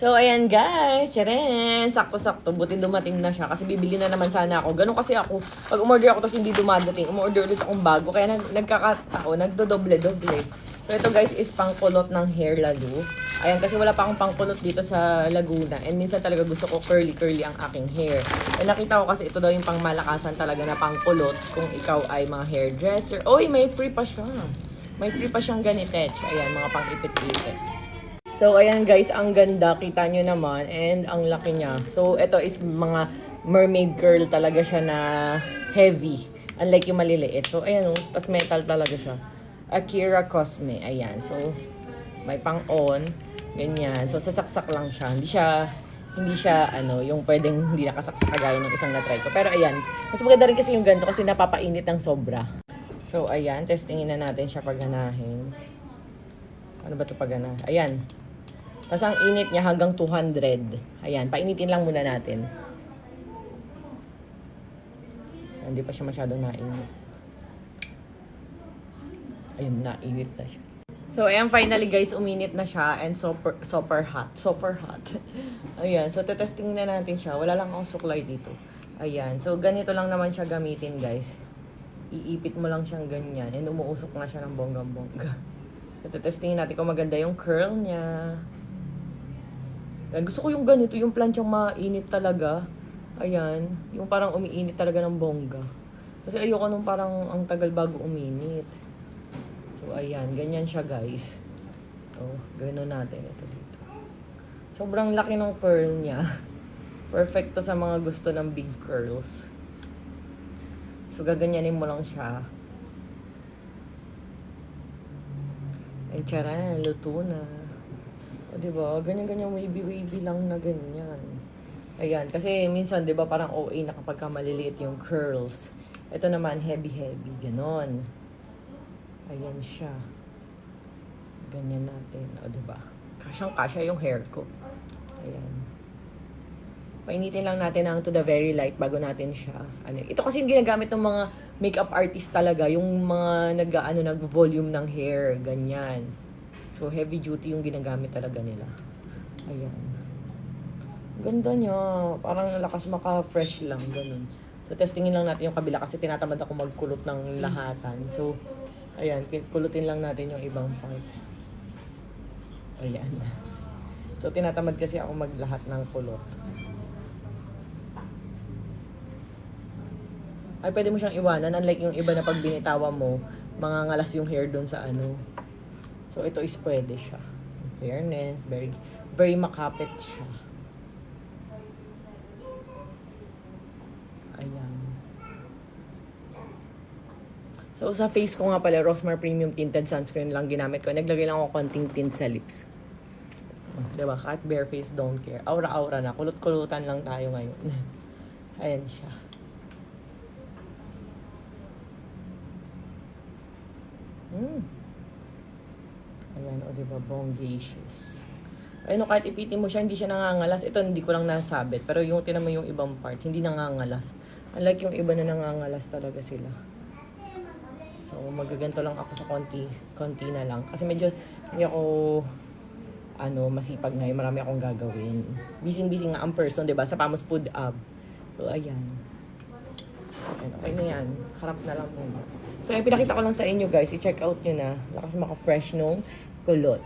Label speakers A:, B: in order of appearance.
A: So, ayan guys, tcharan! Sakto-sakto, buti dumating na siya kasi bibili na naman sana ako. Ganun kasi ako, pag umorder ako tapos hindi dumadating, umorder ulit akong bago. Kaya nagdodoble-doble. So, ito guys is pangkulot ng hair lalo. Ayan, kasi wala pa akong pangkulot dito sa Laguna. And minsan talaga gusto ko curly-curly ang aking hair. And nakita ko kasi ito daw yung pangmalakasan talaga na pangkulot kung ikaw ay mga hairdresser. Oy, may free pa siya. May free pa siyang ganitech. Ayan, mga pang-ipit-ipit. So, ayan guys, ang ganda. Kita nyo naman. And ang laki niya. So, ito is mga mermaid curl talaga siya na heavy. Unlike yung maliliit. So, ayan o. Pas metal talaga siya. Akira Cosme. Ayan. So, may pang-on. Ganyan. So, sasaksak lang siya. Hindi siya, yung pwedeng hindi nakasaksak kagaya ng isang na-try ko. Pero, ayan. Mas maganda rin kasi yung ganito kasi napapainit ng sobra. So, ayan. Testingin na natin siya pagganahin. Ano ba ito paggana? Ayan. Tapos ang init niya hanggang 200. Ayan, painitin lang muna natin. Hindi pa siya masyadong nainit. Ayun, nainit na siya. So, ayan, finally guys, uminit na siya and super hot. Super hot. Ayan, so tetesting na natin siya. Wala lang akong suklay dito. Ayan, so ganito lang naman siya gamitin guys. Iipit mo lang siyang ganyan and umuusok nga siya ng bonggang-bongga. So, tetestingin natin kung maganda yung curl niya. Gusto ko yung ganito, yung planchang mainit talaga. Ayan, yung parang umiinit talaga ng bongga. Kasi ayoko nung parang ang tagal bago uminit. So, ayan, ganyan siya guys. So, gano'n natin ito dito. Sobrang laki ng curl niya. Perfecto sa mga gusto ng big curls. So, gaganyanin mo lang siya. And tcharan, luto na. O, diba? Ganyan-ganyan, wavy-wavy lang na ganyan. Ayan, kasi minsan, diba, parang OA na kapag maliliit yung curls. Ito naman, heavy-heavy, ganon. Ayan siya. Ganyan natin. O, diba? Kasyang-kasya yung hair ko. Ayan. Painitin lang natin ang to the very light bago natin siya. Ito kasi yung ginagamit ng mga makeup artist talaga. Yung mga nag-volume ng hair. Ganyan. So, heavy duty yung ginagamit talaga nila. Ayan. Ganda niya. Parang lakas maka-fresh lang. Ganun. So, testingin lang natin yung kabila kasi tinatamad ako magkulot ng lahatan. So, ayan. Kulutin lang natin yung ibang part. Ayan. So, tinatamad kasi ako maglahat ng kulot. Ay, pwede mo siyang iwanan. Unlike yung iba na pag binitawa mo, mangangalas yung hair doon sa So, ito is pwede siya. In fairness, very makapit siya. Ayan. So, sa face ko nga pala, Rosmar Premium Tinted Sunscreen lang ginamit ko. Naglagay lang ako konting tint sa lips. Diba? Kahit bare face, don't care. Aura-aura na. Kulot-kulutan lang tayo ngayon. Ayan siya. Ayan, o diba, bongacious. Ayun, kahit ipitin mo siya, hindi siya nangangalas. Ito, hindi ko lang nasabit. Pero yung tinan mo yung ibang part, hindi nangangalas. Unlike yung iba na nangangalas talaga sila. So, magaganto lang ako sa konti na lang. Kasi medyo, hindi ako, masipag ngayon. Marami akong gagawin. Busy nga ang person, diba? Sa Pamos Food Up. So, ayan. Okay na yan. Harap na lang muna. So, yung pinakita ko lang sa inyo guys, i-check out nyo na. Lakas maka-fresh nung kulot.